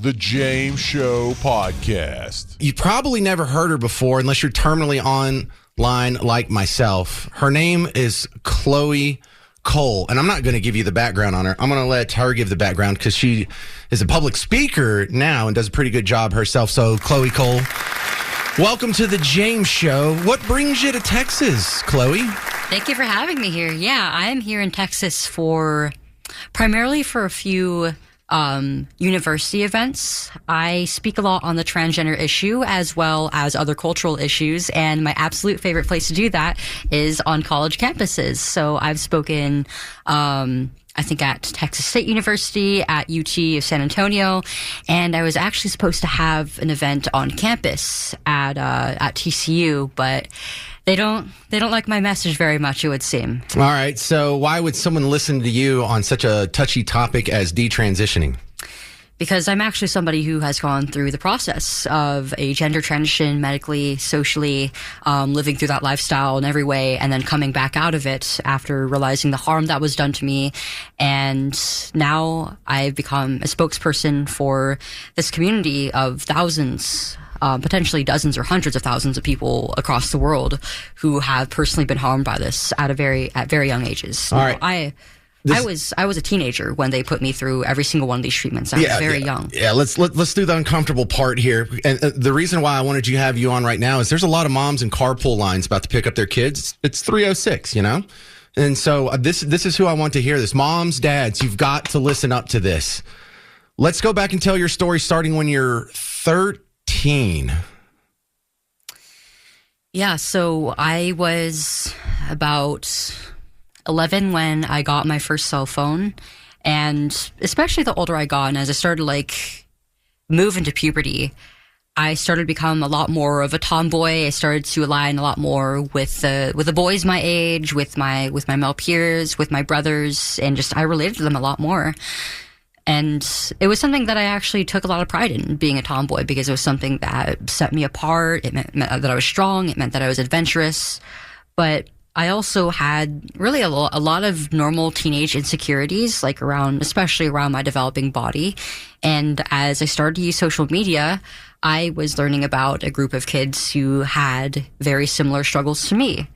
The James Show Podcast. You probably never heard her before unless you're terminally online like myself. Her name is Chloe Cole, and I'm not going to give you the background on her. I'm going to let her give the background because she is a public speaker now and does a pretty good job herself. So, Chloe Cole, welcome to the James Show. What brings you to Texas, Chloe? Thank you for having me here. Yeah, I'm here in Texas primarily for a few university events. I speak a lot on the transgender issue as well as other cultural issues, and my absolute favorite place to do that is on college campuses. So I've spoken, I think at Texas State University, at UT of San Antonio, and I was actually supposed to have an event on campus at TCU, but they don't like my message very much, it would seem. All right. So why would someone listen to you on such a touchy topic as detransitioning? Because I'm actually somebody who has gone through the process of a gender transition medically, socially, living through that lifestyle in every way, and then coming back out of it after realizing the harm that was done to me. And now I've become a spokesperson for this community of thousands, potentially dozens or hundreds of thousands of people across the world who have personally been harmed by this at very young ages. All right. I was a teenager when they put me through every single one of these treatments. I was very young. Yeah, let's do the uncomfortable part here. And the reason why I wanted to have you on right now is there's a lot of moms in carpool lines about to pick up their kids. It's 3:06, you know? And so this is who I want to hear this. Moms, dads, you've got to listen up to this. Let's go back and tell your story starting when you're 13. Yeah, so I was about 11 when I got my first cell phone, and especially the older I got and as I started move into puberty, I started to become a lot more of a tomboy. I started to align a lot more with the boys my age, with my male peers, with my brothers, and just I related to them a lot more. And it was something that I actually took a lot of pride in, being a tomboy, because it was something that set me apart. It meant that I was strong. It meant that I was adventurous. But I also had really a lot of normal teenage insecurities, especially around my developing body. And as I started to use social media, I was learning about a group of kids who had very similar struggles to me.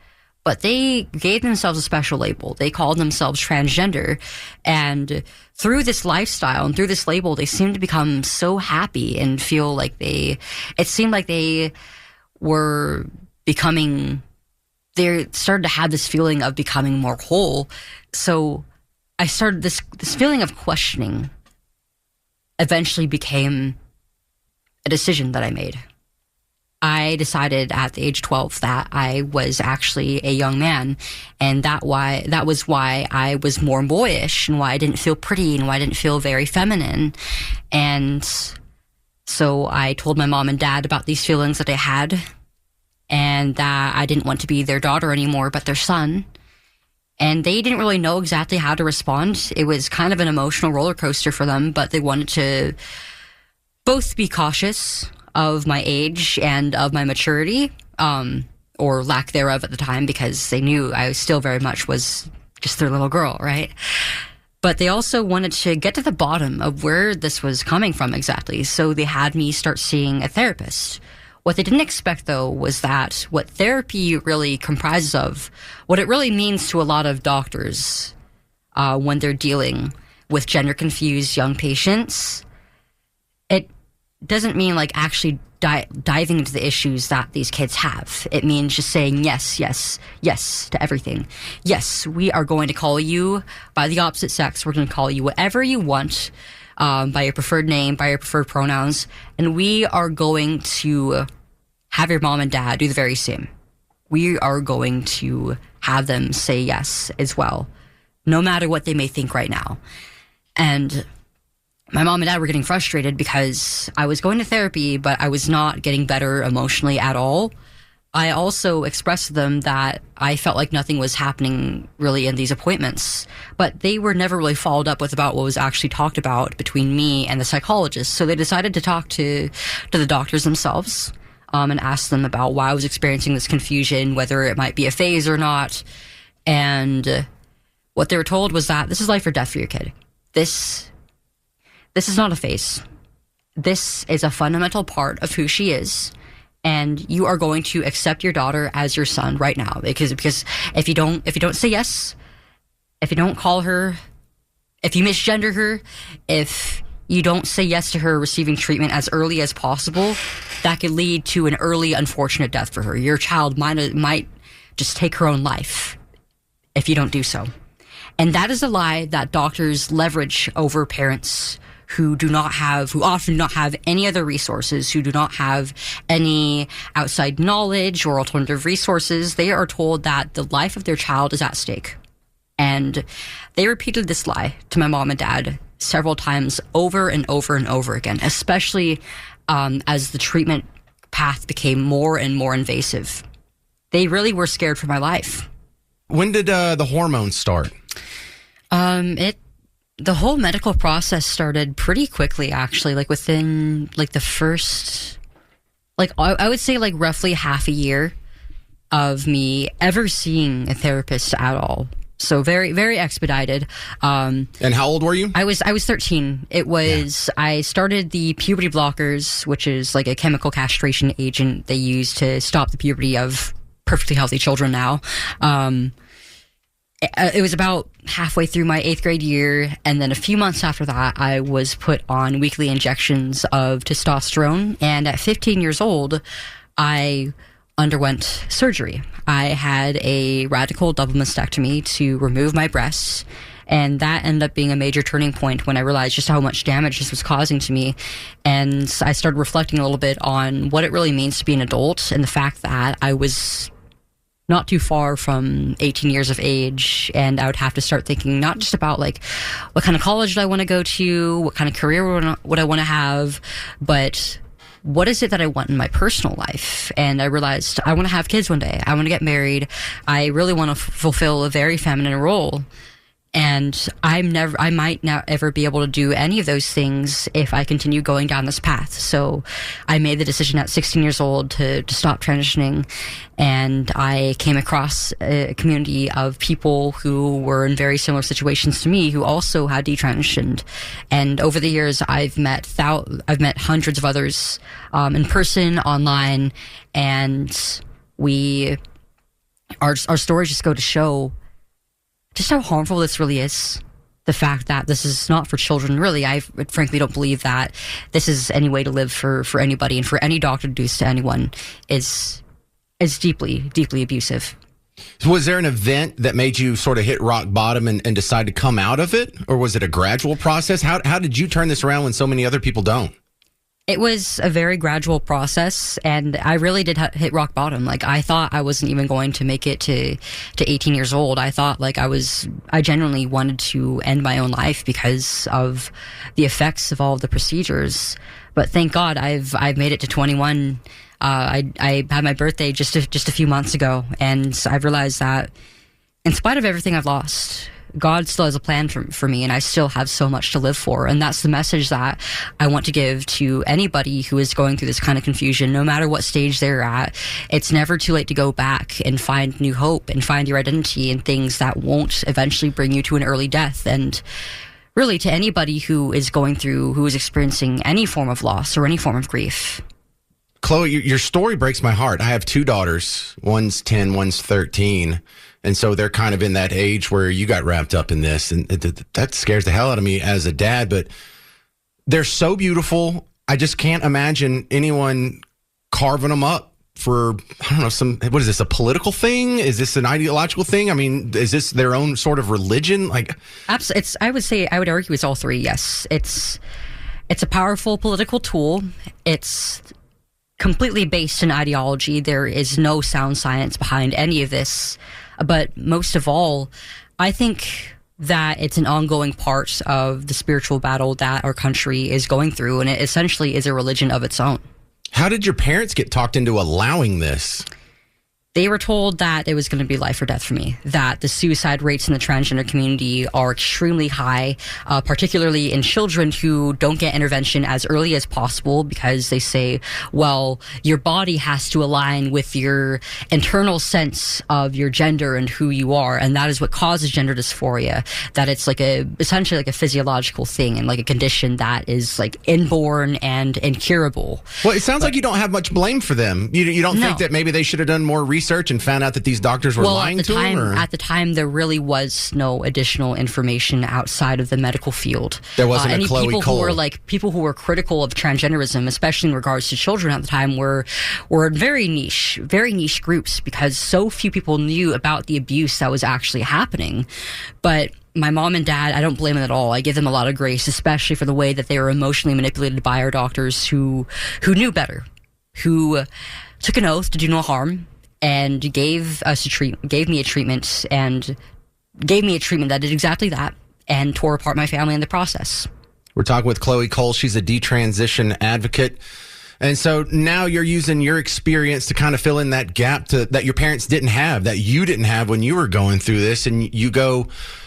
But they gave themselves a special label. They called themselves transgender. And through this lifestyle and through this label, they seemed to become so happy and feel like it seemed like they were they started to have this feeling of becoming more whole. So I started this feeling of questioning eventually became a decision that I made. I decided at the age 12 that I was actually a young man, and that was why I was more boyish and why I didn't feel pretty and why I didn't feel very feminine. And so I told my mom and dad about these feelings that I had, and that I didn't want to be their daughter anymore, but their son. And they didn't really know exactly how to respond. It was kind of an emotional roller coaster for them, but they wanted to both be cautious of my age and of my maturity, or lack thereof at the time, because they knew I still very much was just their little girl, right? But they also wanted to get to the bottom of where this was coming from exactly. So they had me start seeing a therapist. What they didn't expect, though, was that what therapy really comprises of, what it really means to a lot of doctors when they're dealing with gender-confused young patients, it doesn't mean actually diving into the issues that these kids have. It means just saying yes, yes, yes to everything. Yes, we are going to call you by the opposite sex. We're going to call you whatever you want, by your preferred name, by your preferred pronouns, and we are going to have your mom and dad do the very same. We are going to have them say yes as well, no matter what they may think right now. And my mom and dad were getting frustrated because I was going to therapy, but I was not getting better emotionally at all. I also expressed to them that I felt like nothing was happening really in these appointments, but they were never really followed up with about what was actually talked about between me and the psychologist. So they decided to talk to the doctors themselves, and ask them about why I was experiencing this confusion, whether it might be a phase or not. And what they were told was that this is life or death for your kid. This is not a phase. this is a fundamental part of who she is. And you are going to accept your daughter as your son right now, because if you don't say yes, if you don't call her, if you misgender her, if you don't say yes to her receiving treatment as early as possible, that could lead to an early unfortunate death for her. Your child might just take her own life if you don't do so. And that is a lie that doctors leverage over parents who often do not have any other resources, who do not have any outside knowledge or alternative resources. They are told that the life of their child is at stake. And they repeated this lie to my mom and dad several times over and over and over again, especially as the treatment path became more and more invasive. They really were scared for my life. When did the hormones start? The whole medical process started pretty quickly, actually, like within like the first, like I would say like roughly half a year of me ever seeing a therapist at all. So very, very expedited. And how old were you? I was 13. It was, I started the puberty blockers, which is like a chemical castration agent they use to stop the puberty of perfectly healthy children now. It was about halfway through my 8th grade year, and then a few months after that, I was put on weekly injections of testosterone, and at 15 years old, I underwent surgery. I had a radical double mastectomy to remove my breasts, and that ended up being a major turning point when I realized just how much damage this was causing to me. And I started reflecting a little bit on what it really means to be an adult, and the fact that I was not too far from 18 years of age, and I would have to start thinking not just about like what kind of college do I want to go to, what kind of career would I want to have, but what is it that I want in my personal life? And I realized I want to have kids one day. I want to get married. I really want to fulfill a very feminine role. And I might not ever be able to do any of those things if I continue going down this path. So I made the decision at 16 years old to stop transitioning. And I came across a community of people who were in very similar situations to me, who also had detransitioned. And over the years, I've met hundreds of others in person, online, and our stories just go to show just how harmful this really is. The fact that this is not for children, really. I frankly don't believe that this is any way to live for anybody, and for any doctor to do this to anyone is deeply, deeply abusive. Was there an event that made you sort of hit rock bottom and decide to come out of it? Or was it a gradual process? How did you turn this around when so many other people don't? It was a very gradual process, and I really did hit rock bottom. Like, I thought I wasn't even going to make it to 18 years old. I thought like I genuinely wanted to end my own life because of the effects of all of the procedures. But thank God I've made it to 21. I had my birthday just a few months ago, and I've realized that in spite of everything I've lost, God still has a plan for me, and I still have so much to live for. And that's the message that I want to give to anybody who is going through this kind of confusion, no matter what stage they're at. It's never too late to go back and find new hope and find your identity in things that won't eventually bring you to an early death. And really, to anybody who is experiencing any form of loss or any form of grief. Chloe, your story breaks my heart. I have 2 daughters. One's 10, one's 13. And so they're kind of in that age where you got wrapped up in this. And that scares the hell out of me as a dad. But they're so beautiful. I just can't imagine anyone carving them up for, I don't know, what is this, a political thing? Is this an ideological thing? I mean, is this their own sort of religion? Like, absolutely. I would argue it's all three, yes. It's a powerful political tool. It's completely based in ideology. There is no sound science behind any of this. But most of all, I think that it's an ongoing part of the spiritual battle that our country is going through, and it essentially is a religion of its own. How did your parents get talked into allowing this? They were told that it was going to be life or death for me, that the suicide rates in the transgender community are extremely high, particularly in children who don't get intervention as early as possible because they say, well, your body has to align with your internal sense of your gender and who you are, and that is what causes gender dysphoria, that it's like essentially like a physiological thing and like a condition that is like inborn and incurable. Well, it sounds like you don't have much blame for them. You don't think that maybe they should have done more research and found out that these doctors were lying to them? Or? At the time, there really was no additional information outside of the medical field. There wasn't a Chloe people Cole. People who were critical of transgenderism, especially in regards to children at the time, were very niche groups because so few people knew about the abuse that was actually happening. But my mom and dad, I don't blame them at all. I give them a lot of grace, especially for the way that they were emotionally manipulated by our doctors who knew better, who took an oath to do no harm, and gave me a treatment that did exactly that and tore apart my family in the process. We're talking with Chloe Cole. She's a detransition advocate. And so now you're using your experience to kind of fill in that gap that your parents didn't have, that you didn't have when you were going through this. And you go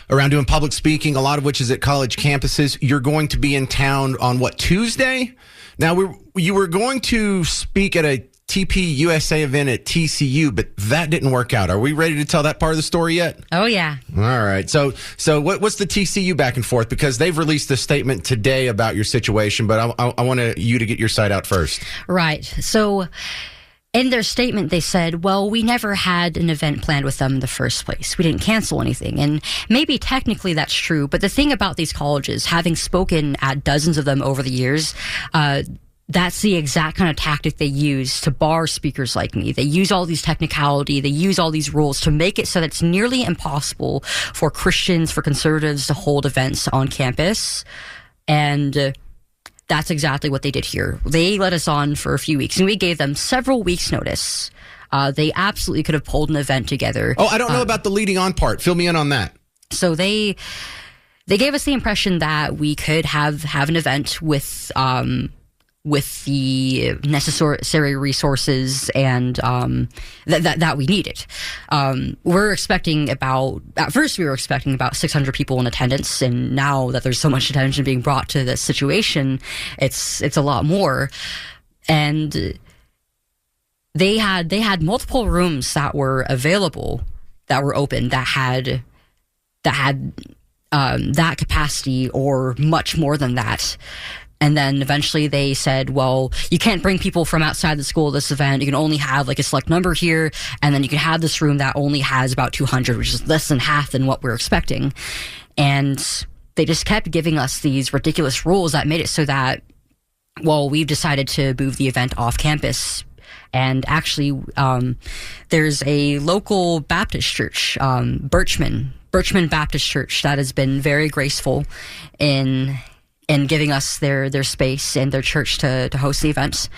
around doing public speaking, a lot of which is at college campuses. You're going to be in town on Tuesday? Now, you were going to speak at a TP USA event at TCU, but that didn't work out. Are we ready to tell that part of the story yet? Oh, yeah. All right. So what's the TCU back and forth? Because they've released a statement today about your situation, but I want you to get your side out first. Right. So in their statement, they said, well, we never had an event planned with them in the first place. We didn't cancel anything. And maybe technically that's true. But the thing about these colleges, having spoken at dozens of them over the years, that's the exact kind of tactic they use to bar speakers like me. They use all these technicality, they use all these rules to make it so that it's nearly impossible for Christians, for conservatives to hold events on campus. And that's exactly what they did here. They let us on for a few weeks, and we gave them several weeks' notice. They absolutely could have pulled an event together. Oh, I don't know about the leading on part. Fill me in on that. So they gave us the impression that we could have an event with the necessary resources and that we needed. At first we were expecting about 600 people in attendance, and now that there's so much attention being brought to this situation, it's a lot more. And they had multiple rooms that were available, that were open, that had that capacity or much more than that. And then eventually they said, well, you can't bring people from outside the school to this event. You can only have like a select number here. And then you can have this room that only has about 200, which is less than half than what we're expecting. And they just kept giving us these ridiculous rules that made it so that, well, we've decided to move the event off campus. And actually, there's a local Baptist church, Birchman Baptist Church, that has been very graceful in giving us their space and their church to host the event.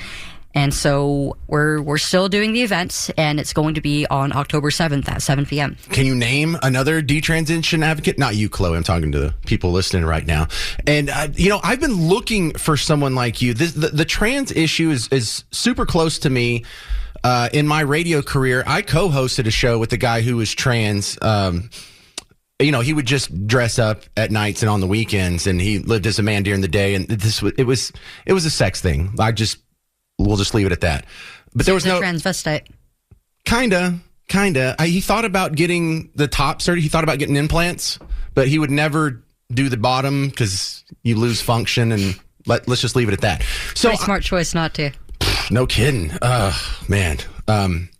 And so we're still doing the event, and it's going to be on October 7th at 7 p.m. Can you name another detransition advocate? Not you, Chloe. I'm talking to the people listening right now. And, I've been looking for someone like you. The trans issue is super close to me. In my radio career, I co-hosted a show with a guy who was trans. He would just dress up at nights and on the weekends, and he lived as a man during the day. And it was a sex thing. We'll just leave it at that. But there was no transvestite. Kinda. He thought about getting the top surgery. He thought about getting implants, but he would never do the bottom because you lose function. And let's just leave it at that. So pretty smart choice not to. No kidding. Man.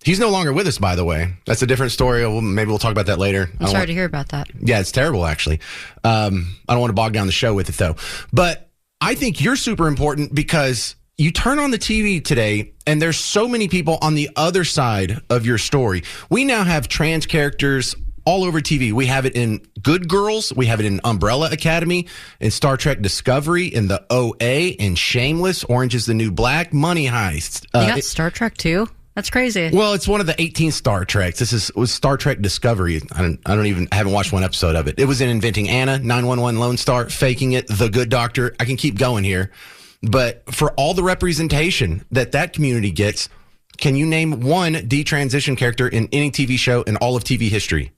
He's no longer with us, by the way. That's a different story. Maybe we'll talk about that later. I'm sorry to hear about that. Yeah, it's terrible, actually. I don't want to bog down the show with it, though. But I think you're super important because you turn on the TV today, and there's so many people on the other side of your story. We now have trans characters all over TV. We have it in Good Girls. We have it in Umbrella Academy, in Star Trek Discovery, in the OA, in Shameless, Orange is the New Black, Money Heist. You got Star Trek too? That's crazy. Well, it's one of the 18 Star Treks. Was Star Trek Discovery. I haven't watched one episode of it. It was in Inventing Anna, 911 Lone Star, Faking It, The Good Doctor. I can keep going here. But for all the representation that community gets, Can you name one detransition character in any TV show in all of TV history?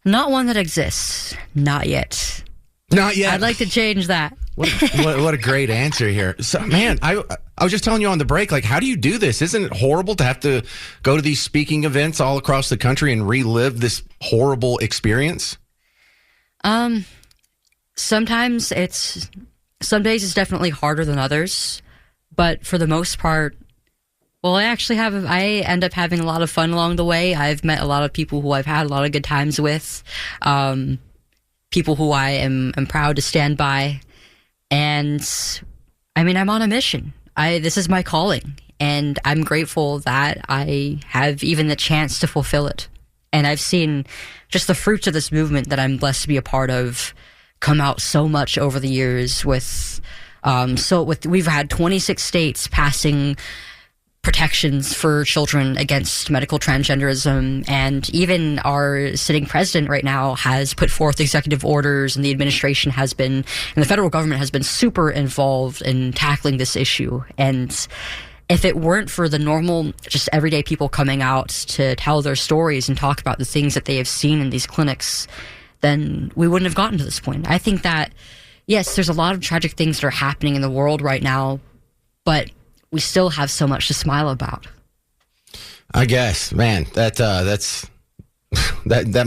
Not one that exists. Not yet. Not yet. I'd like to change that. What a great answer here. So, man, I was just telling you on the break, like, how do you do this? Isn't it horrible to have to go to these speaking events all across the country and relive this horrible experience? Sometimes some days it's definitely harder than others, but for the most part, well, I end up having a lot of fun along the way. I've met a lot of people who I've had a lot of good times with, people who I am proud to stand by. And I mean, I'm on a mission. This is my calling, and I'm grateful that I have even the chance to fulfill it. And I've seen just the fruits of this movement that I'm blessed to be a part of come out so much over the years we've had 26 states passing protections for children against medical transgenderism, and even our sitting president right now has put forth executive orders, and the administration has been, and the federal government has been super involved in tackling this issue. And if it weren't for the normal, just everyday people coming out to tell their stories and talk about the things that they have seen in these clinics, then we wouldn't have gotten to this point. I think that, yes, there's a lot of tragic things that are happening in the world right now, but we still have so much to smile about. I guess, man, that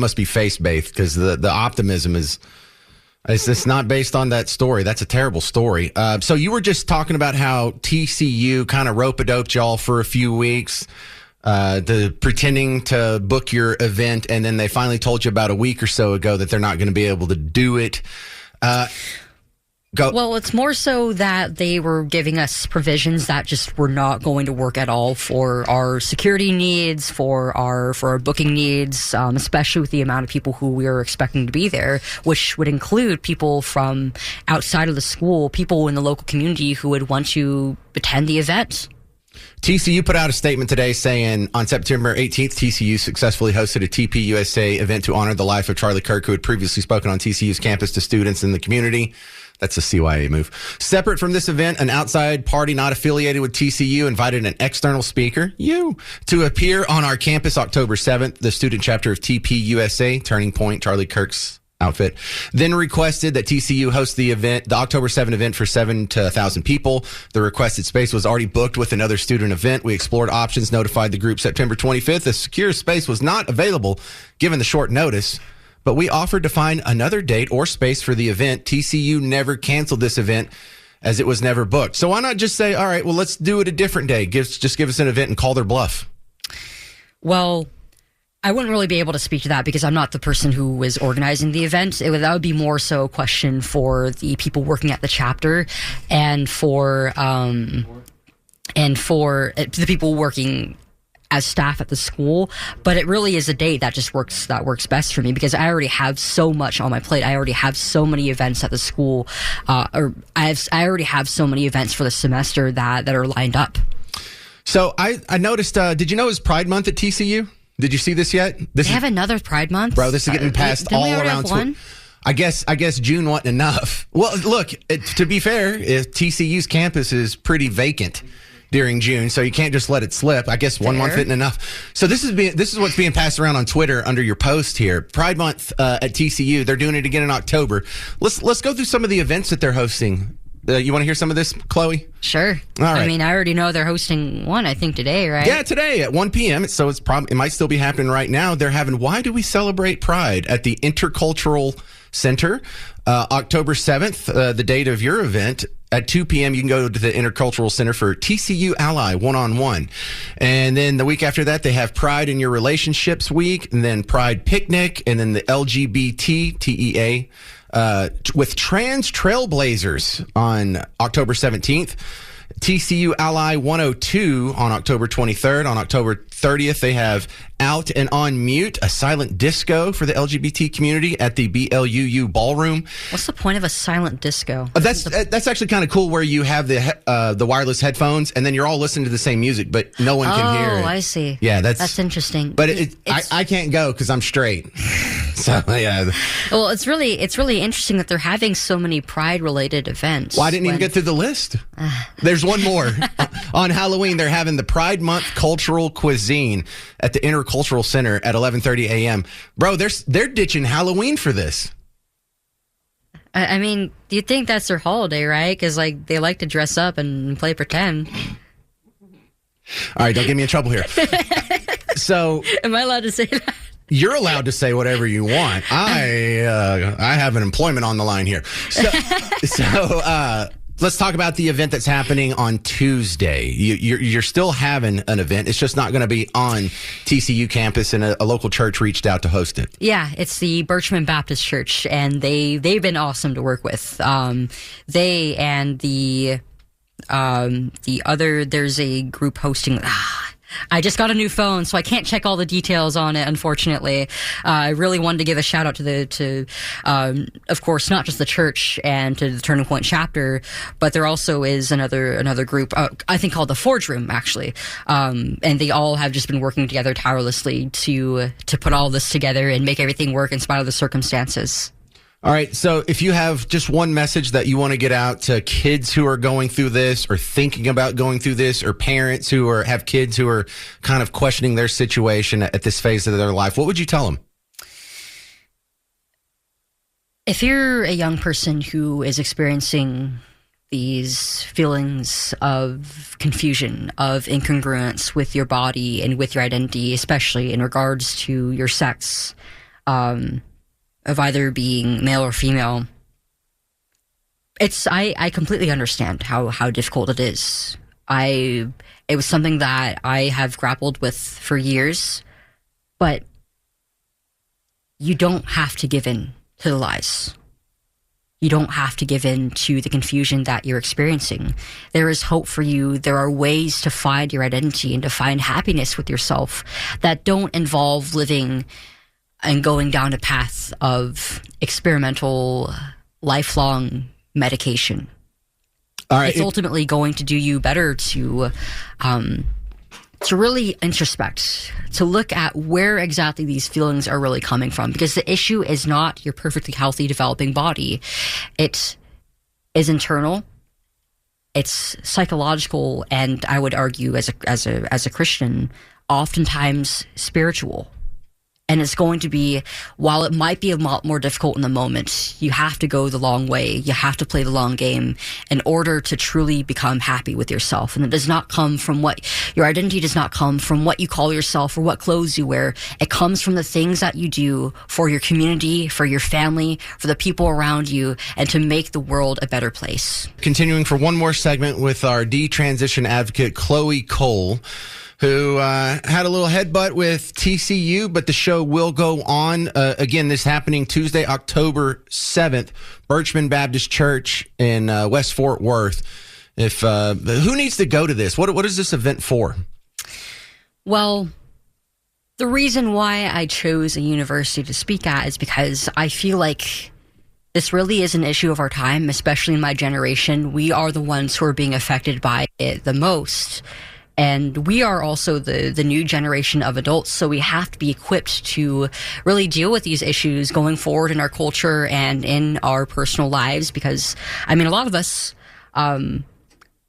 must be faith-based, because the optimism it's not based on that story. That's a terrible story. So you were just talking about how TCU kind of rope-a-doped y'all for a few weeks, pretending to book your event, and then they finally told you about a week or so ago that they're not going to be able to do it. Go. Well, it's more so that they were giving us provisions that just were not going to work at all for our security needs, for our booking needs, especially with the amount of people who we were expecting to be there, which would include people from outside of the school, people in the local community who would want to attend the event. TCU put out a statement today saying on September 18th, TCU successfully hosted a TPUSA event to honor the life of Charlie Kirk, who had previously spoken on TCU's campus to students in the community. That's a CYA move. Separate from this event, an outside party not affiliated with TCU invited an external speaker, to appear on our campus October 7th. The student chapter of TPUSA, Turning Point, Charlie Kirk's outfit, then requested that TCU host the event, the October 7th event, for 7 to 1,000 people. The requested space was already booked with another student event. We explored options, notified the group September 25th. A secure space was not available given the short notice, but we offered to find another date or space for the event. TCU never canceled this event as it was never booked. So why not just say, all right, well, let's do it a different day. Just give us an event and call their bluff. Well, I wouldn't really be able to speak to that because I'm not the person who was organizing the event. That would be more so a question for the people working at the chapter and for the people working as staff at the school. But it really is a date that works best for me because I already have so much on my plate. I already have so many events at the school, I already have so many events for the semester that are lined up. So I noticed, did you know it's Pride Month at TCU? Did you see this yet? They have another Pride Month? Bro, this is getting passed all around. I guess June wasn't enough. Well, look, to be fair, TCU's campus is pretty vacant during June, so you can't just let it slip. I guess 1 month isn't enough. So this is what's being passed around on Twitter under your post here. Pride Month at TCU. They're doing it again in October. Let's go through some of the events that they're hosting. You want to hear some of this, Chloe? Sure. All right. I mean, I already know they're hosting one, I think, today, right? Yeah, today at 1 p.m. So it might still be happening right now. They're having Why Do We Celebrate Pride at the Intercultural Center, October 7th, the date of your event. At 2 p.m., you can go to the Intercultural Center for TCU Ally One-on-One. And then the week after that, they have Pride in Your Relationships Week, and then Pride Picnic, and then the LGBT TEA with Trans Trailblazers on October 17th. TCU Ally 102 on October 23rd. On October 30th, they have Out and On Mute, a silent disco for the LGBT community at the BLUU Ballroom. What's the point of a silent disco? That's actually kind of cool, where you have the wireless headphones and then you're all listening to the same music, but no one can hear it. Oh, I see. Yeah, that's interesting. But I can't go because I'm straight. So, yeah. Well, it's really interesting that they're having so many Pride-related events. Well, I didn't even get through the list. There's one more. On Halloween, they're having the Pride Month Cultural Cuisine at the Intercultural Center at 11:30 a.m. Bro, they're ditching Halloween for this. I mean, you'd think that's their holiday, right? Because like they like to dress up and play pretend. All right, don't get me in trouble here. So, am I allowed to say that? You're allowed to say whatever you want. I have an employment on the line here. So let's talk about the event that's happening on Tuesday. You're still having an event. It's just not going to be on TCU campus, and a local church reached out to host it. Yeah, it's the Birchman Baptist Church, and they've been awesome to work with. They and the other, there's a group hosting. I just got a new phone, so I can't check all the details on it, unfortunately. I really wanted to give a shout out to of course, not just the church and to the Turning Point chapter, but there also is another group, I think called the Forge Room, actually. And they all have just been working together tirelessly to put all this together and make everything work in spite of the circumstances. All right, so if you have just one message that you want to get out to kids who are going through this or thinking about going through this, or parents who have kids who are kind of questioning their situation at this phase of their life, what would you tell them? If you're a young person who is experiencing these feelings of confusion, of incongruence with your body and with your identity, especially in regards to your sex, of either being male or female, I completely understand how difficult it is. It was something that I have grappled with for years, but you don't have to give in to the lies. You don't have to give in to the confusion that you're experiencing. There is hope for you. There are ways to find your identity and to find happiness with yourself that don't involve living and going down a path of experimental, lifelong medication. All right. It's ultimately going to do you better to really introspect, to look at where exactly these feelings are really coming from. Because the issue is not your perfectly healthy, developing body. It is internal. It's psychological, and I would argue, as a Christian, oftentimes spiritual. And it's going to be, while it might be a lot more difficult in the moment, you have to go the long way. You have to play the long game in order to truly become happy with yourself. And it does not come from your identity does not come from what you call yourself or what clothes you wear. It comes from the things that you do for your community, for your family, for the people around you, and to make the world a better place. Continuing for one more segment with our detransition advocate, Chloe Cole, who had a little headbutt with TCU, but the show will go on. Again, this happening Tuesday, October 7th, Birchman Baptist Church in West Fort Worth. Who needs to go to this? What is this event for? Well, the reason why I chose a university to speak at is because I feel like this really is an issue of our time, especially in my generation. We are the ones who are being affected by it the most. And we are also the new generation of adults, so we have to be equipped to really deal with these issues going forward in our culture and in our personal lives. Because, I mean, a lot of us,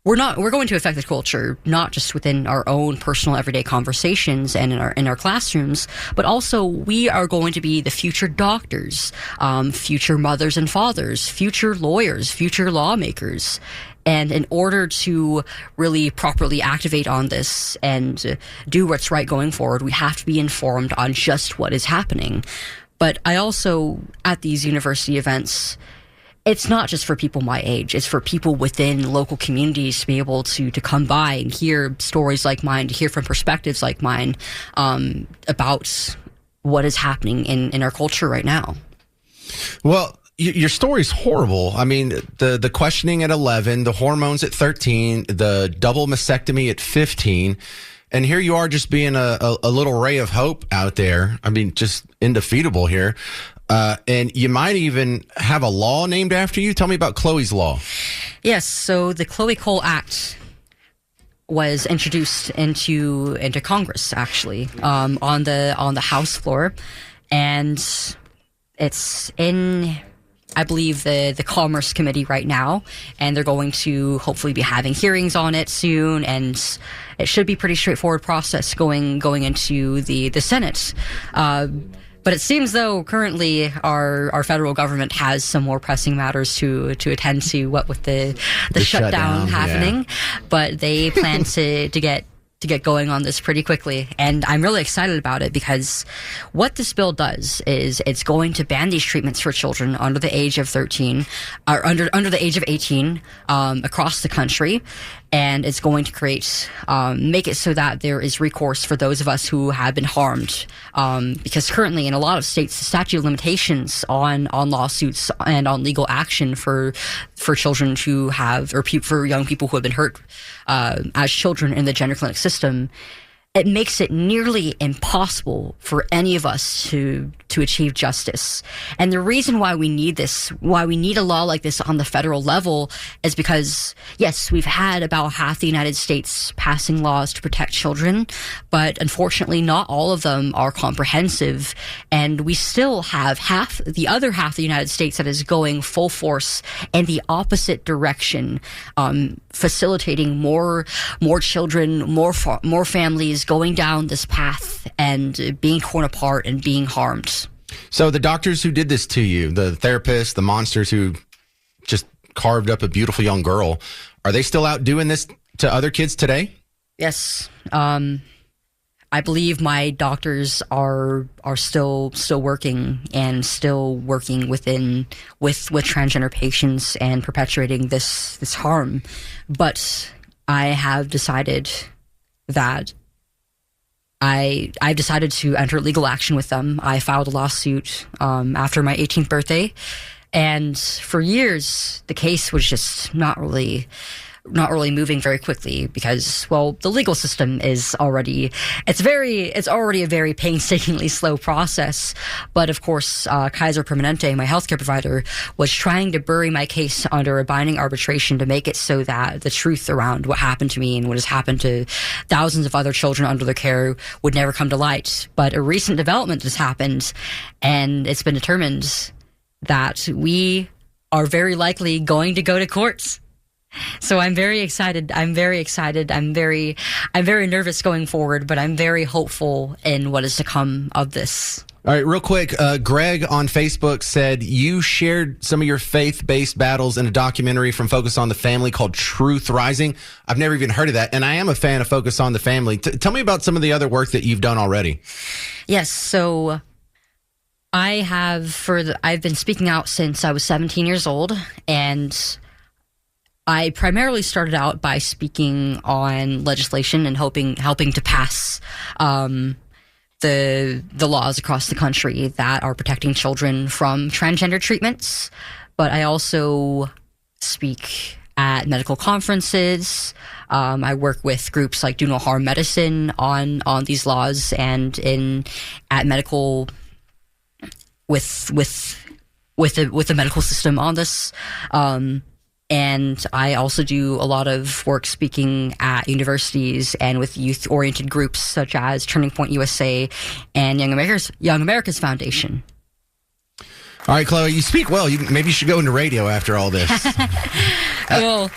we're going to affect the culture, not just within our own personal everyday conversations and in our classrooms, but also we are going to be the future doctors, future mothers and fathers, future lawyers, future lawmakers. And in order to really properly activate on this and do what's right going forward, we have to be informed on just what is happening. But I also, at these university events, it's not just for people my age. It's for people within local communities to be able to come by and hear stories like mine, to hear from perspectives like mine, about what is happening in our culture right now. Well, your story's horrible. I mean, the questioning at 11, the hormones at 13, the double mastectomy at 15, and here you are just being a little ray of hope out there. I mean, just indefeatable here. And you might even have a law named after you. Tell me about Chloe's law. Yes, so the Chloe Cole Act was introduced into Congress, actually, on the House floor, and It's in, I believe, the Commerce Committee right now, and they're going to hopefully be having hearings on it soon, and it should be pretty straightforward process going into the Senate. But it seems though currently our federal government has some more pressing matters to attend to, what with the shutdown happening. Yeah. But they plan to get going on this pretty quickly, and I'm really excited about it because what this bill does is it's going to ban these treatments for children under the age of 13 or under the age of 18 across the country, and it's going to make it so that there is recourse for those of us who have been harmed, because currently in a lot of states the statute of limitations on lawsuits and on legal action for children who have, or for young people who have been hurt as children in the gender clinic system, it makes it nearly impossible for any of us to achieve justice. And the reason why we need this, why we need a law like this on the federal level, is because, yes, we've had about half the United States passing laws to protect children, but unfortunately not all of them are comprehensive. And we still have the other half of the United States that is going full force in the opposite direction, facilitating more children, more families going down this path and being torn apart and being harmed. So the doctors who did this to you, the therapists, the monsters who just carved up a beautiful young girl, are they still out doing this to other kids today? Yes. I believe my doctors are still working and still working with transgender patients and perpetuating this harm. But I have decided that I've decided to enter legal action with them. I filed a lawsuit after my 18th birthday, and for years the case was just not really moving very quickly because, well, the legal system is already a very painstakingly slow process. But of course, Kaiser Permanente, my healthcare provider, was trying to bury my case under a binding arbitration to make it so that the truth around what happened to me and what has happened to thousands of other children under their care would never come to light. But a recent development has happened, and it's been determined that we are very likely going to go to court. So I'm very excited. I'm very nervous going forward, but I'm very hopeful in what is to come of this. All right, real quick, Greg on Facebook said you shared some of your faith-based battles in a documentary from Focus on the Family called Truth Rising. I've never even heard of that, and I am a fan of Focus on the Family. Tell me about some of the other work that you've done already. Yes, so I've been speaking out since I was 17 years old, and I primarily started out by speaking on legislation and helping to pass the laws across the country that are protecting children from transgender treatments. But I also speak at medical conferences. I work with groups like Do No Harm Medicine on these laws, and at medical with the medical system on this. And I also do a lot of work speaking at universities and with youth-oriented groups such as Turning Point USA and Young America's Foundation. All right, Chloe, you speak well. Maybe you should go into radio after all this. Well,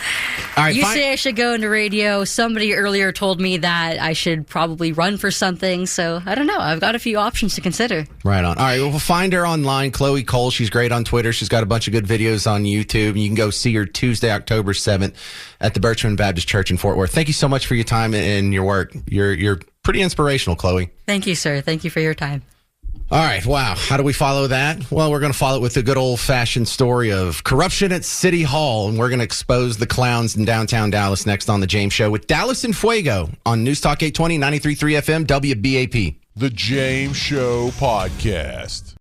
say I should go into radio. Somebody earlier told me that I should probably run for something. So I don't know. I've got a few options to consider. Right on. All right, well, we'll find her online, Chloe Cole. She's great on Twitter. She's got a bunch of good videos on YouTube. And you can go see her Tuesday, October 7th at the Birchman Baptist Church in Fort Worth. Thank you so much for your time and your work. You're pretty inspirational, Chloe. Thank you, sir. Thank you for your time. All right, wow. How do we follow that? Well, we're going to follow it with the good old-fashioned story of corruption at City Hall, and we're going to expose the clowns in downtown Dallas next on The James Show with Dallas and Fuego on News Talk 820, 93.3 FM, WBAP. The James Show Podcast.